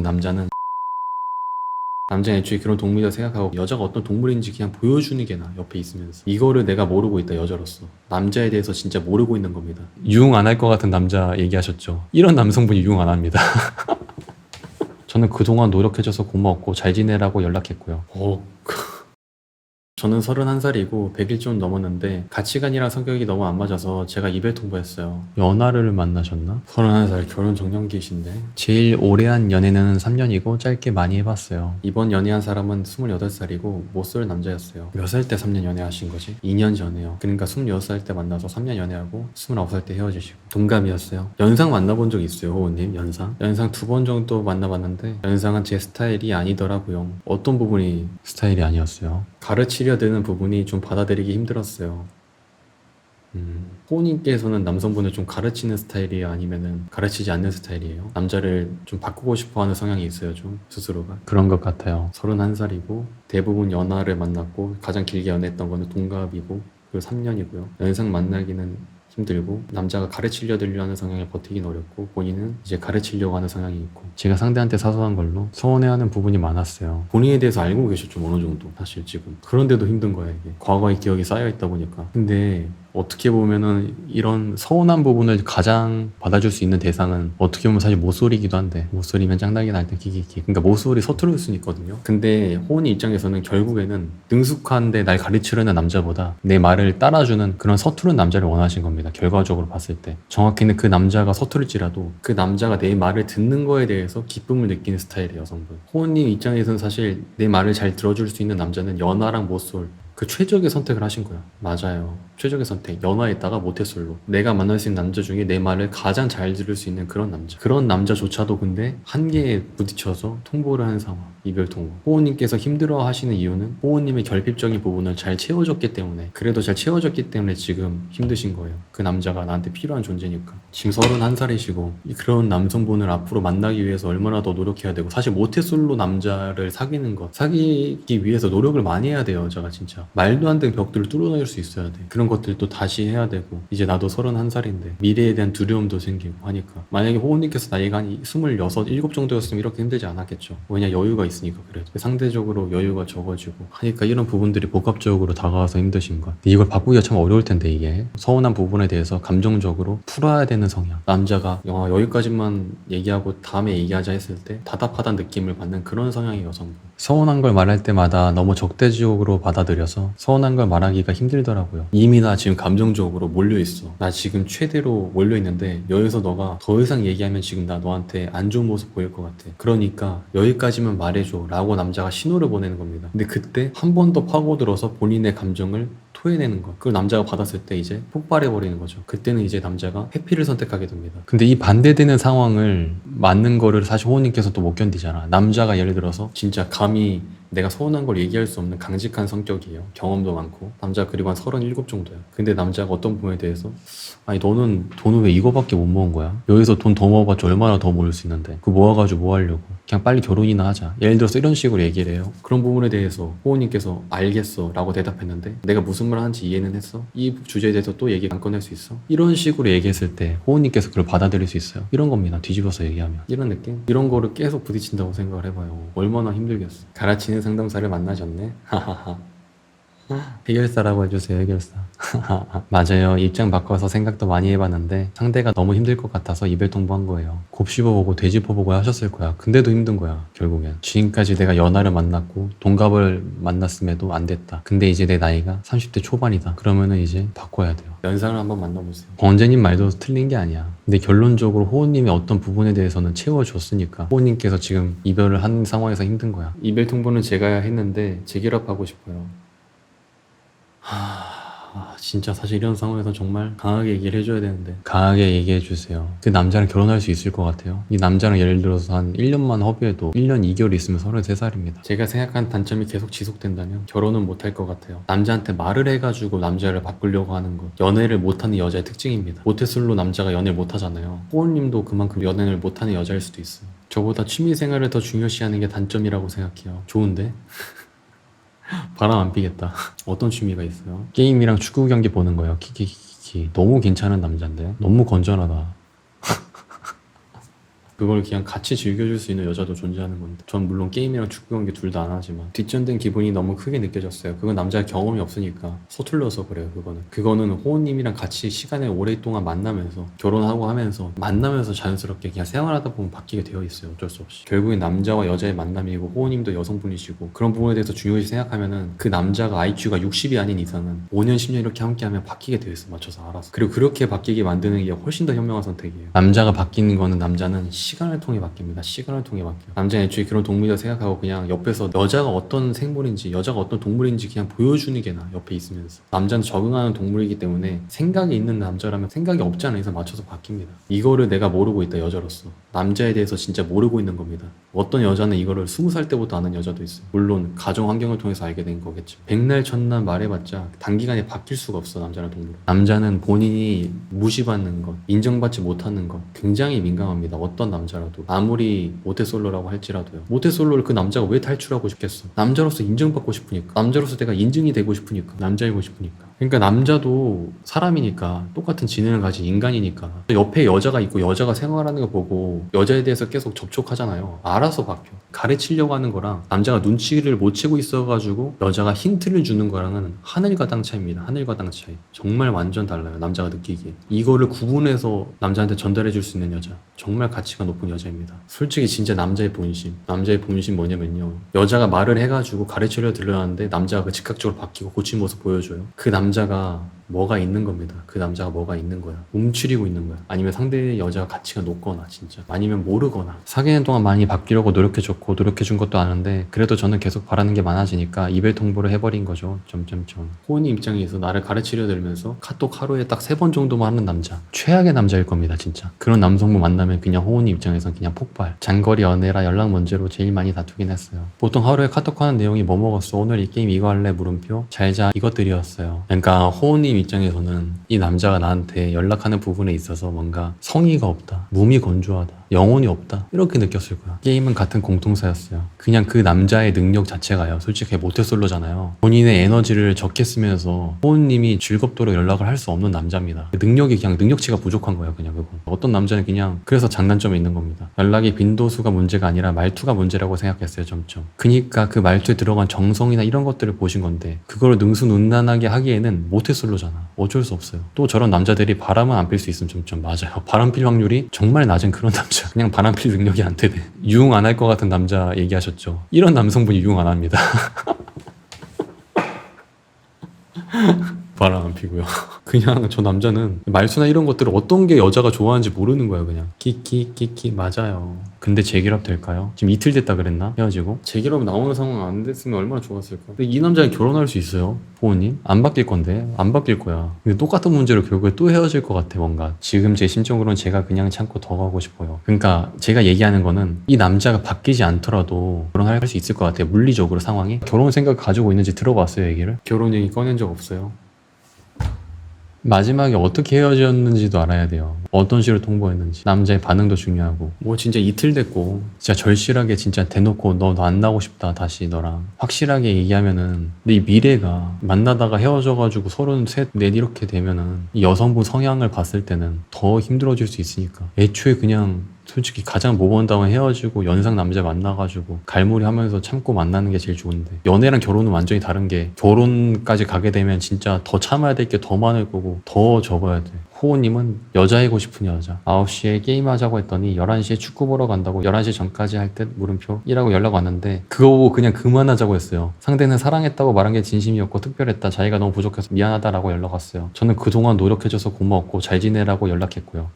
남자는 애초에 그런 동물이라 생각하고 여자가 어떤 동물인지 그냥 보여주는 게 나아. 옆에 있으면서 이거를 내가 모르고 있다. 여자로서 남자에 대해서 진짜 모르고 있는 겁니다. 유흥 안 할 것 같은 남자 얘기하셨죠. 이런 남성분이 유흥 안 합니다. 저는 그동안 노력해줘서 고마웠고 잘 지내라고 연락했고요. 저는 31살이고 100일 좀 넘었는데 가치관이랑 성격이 너무 안 맞아서 제가 이별 통보했어요. 연하를 만나셨나? 31살 결혼 정년기이신데 제일 오래 한 연애는 3년이고 짧게 많이 해봤어요. 이번 연애한 사람은 28살이고 못쏠 남자였어요. 몇 살 때 3년 연애하신 거지? 2년 전에요. 그러니까 26살 때 만나서 3년 연애하고 29살 때 헤어지시고 동갑이었어요. 연상 만나본 적 있어요, 호우님? 연상 2번 정도 만나봤는데 연상은 제 스타일이 아니더라고요. 어떤 부분이 스타일이 아니었어요? 가르치려 드는 부분이 좀 받아들이기 힘들었어요. 호우님께서는 남성분을 좀 가르치는 스타일이에요? 아니면은 가르치지 않는 스타일이에요? 남자를 좀 바꾸고 싶어 하는 성향이 있어요, 좀 스스로가? 그런 것 같아요. 31살이고 대부분 연하를 만났고 가장 길게 연애했던 거는 동갑이고 그리고 3년이고요. 연상 만나기는 힘들고 남자가 가르치려 하는 성향에 버티긴 어렵고 본인은 이제 가르치려고 하는 성향이 있고 제가 상대한테 사소한 걸로 서운해하는 부분이 많았어요. 본인에 대해서 알고 계셨죠, 어느 정도. 사실 지금 그런데도 힘든 거야, 이게 과거의 기억이 쌓여있다 보니까. 근데 어떻게 보면은 이런 서운한 부분을 가장 받아줄 수 있는 대상은 어떻게 보면 사실 모쏠이기도 한데, 모쏠이면 짱나게 날 때 키키키, 그러니까 모쏠이 서투를 수는 있거든요. 근데 호은이 입장에서는 결국에는 능숙한데 날 가르치려는 남자보다 내 말을 따라주는 그런 서투른 남자를 원하신 겁니다. 결과적으로 봤을 때 정확히는 그 남자가 서투를지라도 그 남자가 내 말을 듣는 거에 대해서 기쁨을 느끼는 스타일의 여성분. 호은님 입장에서는 사실 내 말을 잘 들어줄 수 있는 남자는 연하랑 모쏠, 그 최적의 선택을 하신 거야. 맞아요. 최적의 선택. 연하에다가 모태솔로. 내가 만날 수 있는 남자 중에 내 말을 가장 잘 들을 수 있는 그런 남자. 그런 남자조차도 근데 한계에 부딪혀서 통보를 하는 상황. 이별 통보. 호우님께서 힘들어 하시는 이유는 호우님의 결핍적인 부분을 잘 채워줬기 때문에, 그래도 잘 채워줬기 때문에 지금 힘드신 거예요. 그 남자가 나한테 필요한 존재니까. 지금 31살이시고 그런 남성분을 앞으로 만나기 위해서 얼마나 더 노력해야 되고, 사실 모태솔로 남자를 사귀기 위해서 노력을 많이 해야 돼요. 여자가 진짜 말도 안 되는 벽들을 뚫어낼 수 있어야 돼. 그런 것들도 다시 해야 되고, 이제 나도 31살인데 미래에 대한 두려움도 생기고 하니까 만약에 호우님께서 나이가 한 26, 7 정도였으면 이렇게 힘들지 않았겠죠. 왜냐, 여유가 있으니까. 그래도 상대적으로 여유가 적어지고 하니까 이런 부분들이 복합적으로 다가와서 힘드신 것. 근데 이걸 바꾸기가 참 어려울 텐데, 이게 서운한 부분에 대해서 감정적으로 풀어야 되는 성향. 남자가 여기까지만 얘기하고 다음에 얘기하자 했을 때 답답하다는 느낌을 받는 그런 성향의 여성분. 서운한 걸 말할 때마다 너무 적대적으로 받아들여서 서운한 걸 말하기가 힘들더라고요. 이미 나 지금 감정적으로 몰려있어. 나 지금 최대로 몰려있는데 여기서 너가 더 이상 얘기하면 지금 나 너한테 안 좋은 모습 보일 것 같아. 그러니까 여기까지만 말해줘 라고 남자가 신호를 보내는 겁니다. 근데 그때 한 번 더 파고들어서 본인의 감정을 토해내는 거. 그걸 남자가 받았을 때 이제 폭발해버리는 거죠. 그때는 이제 남자가 회피를 선택하게 됩니다. 근데 이 반대되는 상황을 맞는 거를 사실 호우님께서 또 못 견디잖아. 남자가 예를 들어서 진짜 감히 내가 서운한 걸 얘기할 수 없는 강직한 성격이에요. 경험도 많고. 남자가 그리고 한 37 정도야. 근데 남자가 어떤 부분에 대해서 아니 너는 돈을 왜 이거밖에 못 모은 거야? 여기서 돈 더 모아봤자 얼마나 더 모을 수 있는데 그거 모아가지고 뭐 하려고? 그냥 빨리 결혼이나 하자. 예를 들어서 이런 식으로 얘기를 해요. 그런 부분에 대해서 호우님께서 알겠어 라고 대답했는데 내가 무슨 말 하는지 이해는 했어? 이 주제에 대해서 또 얘기 안 꺼낼 수 있어? 이런 식으로 얘기했을 때 호우님께서 그걸 받아들일 수 있어요? 이런 겁니다. 뒤집어서 얘기하면. 이런 느낌? 이런 거를 계속 부딪힌다고 생각을 해봐요. 얼마나 힘들겠어. 가르치는 상담사를 만나셨네? 하하하. 해결사라고 해주세요. 해결사. 맞아요. 입장 바꿔서 생각도 많이 해봤는데 상대가 너무 힘들 것 같아서 이별 통보한 거예요. 곱씹어보고 되짚어보고 하셨을 거야. 근데도 힘든 거야. 결국엔 지금까지 내가 연하를 만났고 동갑을 만났음에도 안 됐다. 근데 이제 내 나이가 30대 초반이다. 그러면은 이제 바꿔야 돼요. 연상을 한번 만나보세요. 권재님 말도 틀린 게 아니야. 근데 결론적으로 호우님의 어떤 부분에 대해서는 채워줬으니까 호우님께서 지금 이별을 한 상황에서 힘든 거야. 이별 통보는 제가 했는데 재결합하고 싶어요. 진짜 사실 이런 상황에서 정말 강하게 얘기를 해줘야 되는데 강하게 얘기해 주세요. 그 남자랑 결혼할 수 있을 것 같아요. 이 남자랑 예를 들어서 한 1년만 허비해도 1년 2개월 있으면 33살입니다. 제가 생각한 단점이 계속 지속된다면 결혼은 못할 것 같아요. 남자한테 말을 해가지고 남자를 바꾸려고 하는 것, 연애를 못하는 여자의 특징입니다. 모태솔로 남자가 연애를 못하잖아요. 호울님도 그만큼 연애를 못하는 여자일 수도 있어요. 저보다 취미생활을 더 중요시하는 게 단점이라고 생각해요. 좋은데? 바람 안 피겠다. 어떤 취미가 있어요? 게임이랑 축구 경기 보는 거예요. 키키키키. 너무 괜찮은 남잔데? 너무 건전하다. 그걸 그냥 같이 즐겨줄 수 있는 여자도 존재하는 건데 전 물론 게임이랑 축구 경기 둘 다 안 하지만 뒷전된 기분이 너무 크게 느껴졌어요. 그건 남자의 경험이 없으니까 서툴러서 그래요. 그거는 호우님이랑 같이 시간을 오랫동안 만나면서 결혼하고 하면서 만나면서 자연스럽게 그냥 생활하다 보면 바뀌게 되어 있어요. 어쩔 수 없이. 결국엔 남자와 여자의 만남이고 호우님도 여성분이시고 그런 부분에 대해서 중요시 생각하면은 그 남자가 IQ가 60이 아닌 이상은 5년 10년 이렇게 함께하면 바뀌게 되어 있어. 맞춰서 알아서. 그리고 그렇게 바뀌게 만드는 게 훨씬 더 현명한 선택이에요. 남자가 바뀌는 거는 남자는 시간을 통해 바뀝니다. 시간을 통해 바뀌어요. 남자는 애초에 그런 동물이라 생각하고 그냥 옆에서 여자가 어떤 생물인지 여자가 어떤 동물인지 그냥 보여주는 게 나아. 옆에 있으면서. 남자는 적응하는 동물이기 때문에 생각이 있는 남자라면 생각이 없지 않은 이상 맞춰서 바뀝니다. 이거를 내가 모르고 있다. 여자로서. 남자에 대해서 진짜 모르고 있는 겁니다. 어떤 여자는 이거를 20살 때부터 아는 여자도 있어요. 물론 가정 환경을 통해서 알게 된 거겠죠. 백날 첫날 말해봤자 단기간에 바뀔 수가 없어. 남자는 동물은. 남자는 본인이 무시받는 것, 인정받지 못하는 것 굉장히 민감합니다. 어떤 남자라도. 아무리 모태솔로라고 할지라도요. 모태솔로를 그 남자가 왜 탈출하고 싶겠어? 남자로서 인정받고 싶으니까. 남자로서 내가 인증이 되고 싶으니까. 남자이고 싶으니까. 그러니까 남자도 사람이니까 똑같은 지능을 가진 인간이니까 옆에 여자가 있고 여자가 생활하는 거 보고 여자에 대해서 계속 접촉하잖아요. 알아서 바뀌어. 가르치려고 하는 거랑 남자가 눈치를 못 채고 있어가지고 여자가 힌트를 주는 거랑은 하늘과 땅 차이입니다. 하늘과 땅 차이. 정말 완전 달라요. 남자가 느끼기에. 이거를 구분해서 남자한테 전달해 줄 수 있는 여자. 정말 가치가 높은 여자입니다. 솔직히 진짜 남자의 본심. 남자의 본심 뭐냐면요. 여자가 말을 해가지고 가르치려 들려놨는데 남자가 그 즉각적으로 바뀌고 고친 모습 보여줘요. 그 남자가 뭐가 있는 겁니다. 그 남자가 뭐가 있는 거야. 움츠리고 있는 거야. 아니면 상대의 여자가 가치가 높거나 진짜. 아니면 모르거나. 사귀는 동안 많이 바뀌려고 노력해줬고 노력해준 것도 아는데 그래도 저는 계속 바라는 게 많아지니까 이별 통보를 해버린 거죠. 점점점. 호은이 입장에서 나를 가르치려 들면서 카톡 하루에 딱 3번 정도만 하는 남자. 최악의 남자일 겁니다. 진짜. 그런 남성분 만나면 그냥 호은이 입장에선 그냥 폭발. 장거리 연애라 연락 문제로 제일 많이 다투긴 했어요. 보통 하루에 카톡 하는 내용이 뭐 먹었어? 오늘 이 게임 이거 할래? 물음표. 잘자. 이것들이었어요. 그러니까 호은님 입장에서는 이 남자가 나한테 연락하는 부분에 있어서 뭔가 성의가 없다, 몸이 건조하다, 영혼이 없다 이렇게 느꼈을 거야. 게임은 같은 공통사였어요. 그냥 그 남자의 능력 자체가요. 솔직히 모태솔로잖아요. 본인의 에너지를 적게 쓰면서 호은님이 즐겁도록 연락을 할 수 없는 남자입니다. 능력이 그냥 능력치가 부족한 거예요. 그냥 그거. 어떤 남자는 그냥 그래서 장단점이 있는 겁니다. 연락의 빈도수가 문제가 아니라 말투가 문제라고 생각했어요. 점점. 그니까 그 말투에 들어간 정성이나 이런 것들을 보신 건데 그걸 능수능란하게 하기에는 모태솔로잖아. 어쩔 수 없어요. 또 저런 남자들이 바람은 안 필 수 있으면 점점 맞아요. 바람 필 확률이 정말 낮은 그런 남자. 그냥 바람 필 능력이 안 되네. 유흥 안 할 것 같은 남자 얘기하셨죠. 이런 남성분이 유흥 안 합니다. 바람 안 피고요. 그냥 저 남자는 말수나 이런 것들을 어떤 게 여자가 좋아하는지 모르는 거야. 그냥 키키키키 맞아요. 근데 재결합 될까요? 지금 이틀 됐다 그랬나? 헤어지고 재결합 나오는 상황 안 됐으면 얼마나 좋았을까. 근데 이 남자는 결혼할 수 있어요. 부모님 안 바뀔 건데 안 바뀔 거야. 근데 똑같은 문제로 결국에 또 헤어질 것 같아. 뭔가 지금 제 심적으로는 제가 그냥 참고 더 가고 싶어요. 그러니까 제가 얘기하는 거는 이 남자가 바뀌지 않더라도 결혼할 수 있을 것 같아요. 물리적으로 상황이. 결혼 생각 가지고 있는지 들어봤어요. 얘기를. 결혼 얘기 꺼낸 적 없어요. 마지막에 어떻게 헤어졌는지도 알아야 돼요. 어떤 식으로 통보했는지. 남자의 반응도 중요하고. 뭐 진짜 이틀 됐고 진짜 절실하게 진짜 대놓고 너 안 나오고 싶다 다시 너랑 확실하게 얘기하면은 근데 이 미래가 만나다가 헤어져가지고 33, 4 이렇게 되면은 이 여성분 성향을 봤을 때는 더 힘들어질 수 있으니까 애초에 그냥 솔직히 가장 모범답은 헤어지고 연상 남자 만나가지고 갈무리 하면서 참고 만나는 게 제일 좋은데 연애랑 결혼은 완전히 다른 게 결혼까지 가게 되면 진짜 더 참아야 될 게 더 많을 거고 더 접어야 돼. 호우님은 여자이고 싶은 여자. 9시에 게임하자고 했더니 11시에 축구 보러 간다고 11시 전까지 할 듯 물음표 이라고 연락 왔는데 그거 보고 그냥 그만하자고 했어요. 상대는 사랑했다고 말한 게 진심이었고 특별했다. 자기가 너무 부족해서 미안하다라고 연락 왔어요. 저는 그동안 노력해줘서 고마웠고 잘 지내라고 연락했고요.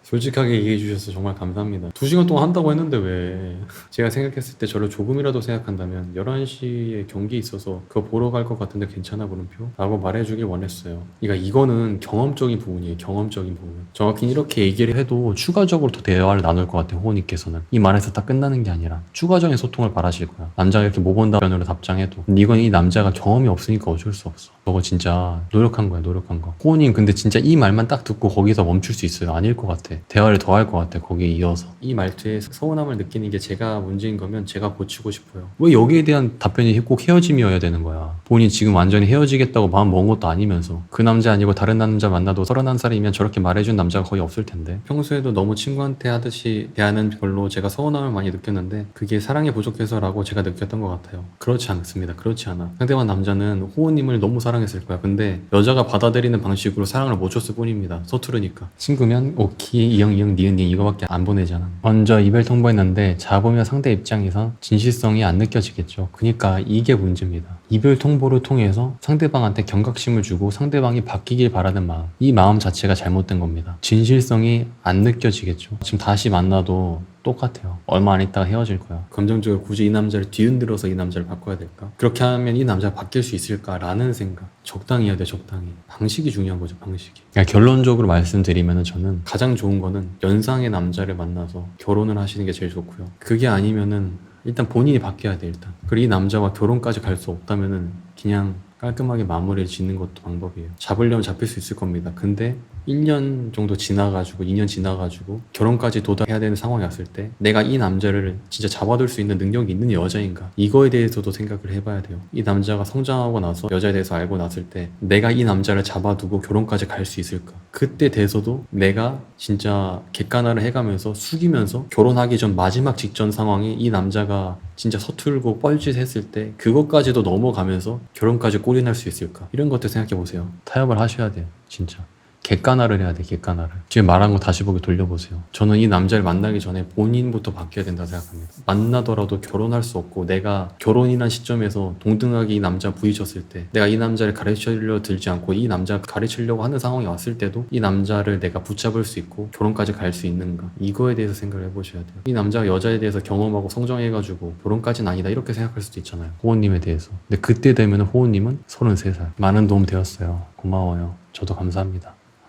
솔직하게 얘기해 주셔서 정말 감사합니다. 2시간 동안 한다고 했는데 왜 제가 생각했을 때 저를 조금이라도 생각한다면 11시에 경기 있어서 그거 보러 갈 것 같은데 괜찮아 물음표? 라고 말해주길 원했어요. 그러니까 이거는 경험적인 부분이에요. 경험적인 부분. 정확히 이렇게 얘기를 해도 추가적으로 더 대화를 나눌 것 같아요. 호우님께서는 이 말에서 딱 끝나는 게 아니라 추가적인 소통을 바라실 거야. 남자가 이렇게 모범답변으로 답장해도 근데 이건 이 남자가 경험이 없으니까 어쩔 수 없어. 저거 진짜 노력한 거야. 노력한 거. 호우님 근데 진짜 이 말만 딱 듣고 거기서 멈출 수 있어요? 아닐 것 같아. 같아. 대화를 더 할 것 같아. 거기에 이어서. 이 말투에 서운함을 느끼는 게 제가 문제인 거면 제가 고치고 싶어요. 왜 여기에 대한 답변이 꼭 헤어짐이어야 되는 거야. 본인이 지금 완전히 헤어지겠다고 마음 먹은 것도 아니면서 그 남자 아니고 다른 남자 만나도 31살이면 저렇게 말해준 남자가 거의 없을 텐데 평소에도 너무 친구한테 하듯이 대하는 걸로 제가 서운함을 많이 느꼈는데 그게 사랑이 부족해서라고 제가 느꼈던 것 같아요. 그렇지 않습니다. 그렇지 않아. 상대방 남자는 호우님을 너무 사랑했을 거야. 근데 여자가 받아들이는 방식으로 사랑을 못 줬을 뿐입니다. 서투르니까. 친구면 오키, 이형, 니은 이거밖에 안 보내잖아. 먼저 이별 통보했는데 잡으면 상대 입장에서 진실성이 안 느껴지겠죠. 그러니까 이게 문제입니다. 이별 통보를 통해서 상대방한테 경각심을 주고 상대방이 바뀌길 바라는 마음, 이 마음 자체가 잘못된 겁니다. 진실성이 안 느껴지겠죠. 지금 다시 만나도 똑같아요. 얼마 안 있다가 헤어질 거야. 감정적으로 굳이 이 남자를 뒤흔들어서 이 남자를 바꿔야 될까? 그렇게 하면 이 남자가 바뀔 수 있을까라는 생각. 적당히 해야 돼, 적당히. 방식이 중요한 거죠, 방식이. 그러니까 결론적으로 말씀드리면 저는 가장 좋은 거는 연상의 남자를 만나서 결혼을 하시는 게 제일 좋고요. 그게 아니면은 일단 본인이 바뀌어야 돼, 일단. 그리고 이 남자와 결혼까지 갈 수 없다면은 그냥 깔끔하게 마무리를 짓는 것도 방법이에요. 잡으려면 잡힐 수 있을 겁니다. 근데 1년 정도 지나가지고 2년 지나가지고 결혼까지 도달해야 되는 상황이 왔을 때 내가 이 남자를 진짜 잡아둘 수 있는 능력이 있는 여자인가, 이거에 대해서도 생각을 해봐야 돼요. 이 남자가 성장하고 나서 여자에 대해서 알고 났을 때 내가 이 남자를 잡아두고 결혼까지 갈 수 있을까. 그때 돼서도 내가 진짜 객관화를 해가면서 숙이면서 결혼하기 전 마지막 직전 상황이 이 남자가 진짜 서툴고 뻘짓했을 때 그것까지도 넘어가면서 결혼까지 꼬리날 수 있을까. 이런 것들 생각해보세요. 타협을 하셔야 돼요, 진짜. 객관화를 해야 돼, 객관화를. 지금 말한 거 다시 보기 돌려보세요. 저는 이 남자를 만나기 전에 본인부터 바뀌어야 된다고 생각합니다. 만나더라도 결혼할 수 없고 내가 결혼이란 시점에서 동등하게 이 남자 부딪혔을 때 내가 이 남자를 가르치려 들지 않고 이 남자가 가르치려고 하는 상황이 왔을 때도 이 남자를 내가 붙잡을 수 있고 결혼까지 갈 수 있는가, 이거에 대해서 생각을 해보셔야 돼요. 이 남자가 여자에 대해서 경험하고 성장해가지고 결혼까지는 아니다 이렇게 생각할 수도 있잖아요, 호우님에 대해서. 근데 그때 되면 호우님은 33살. 많은 도움 되었어요. 고마워요. 저도 감사합니다.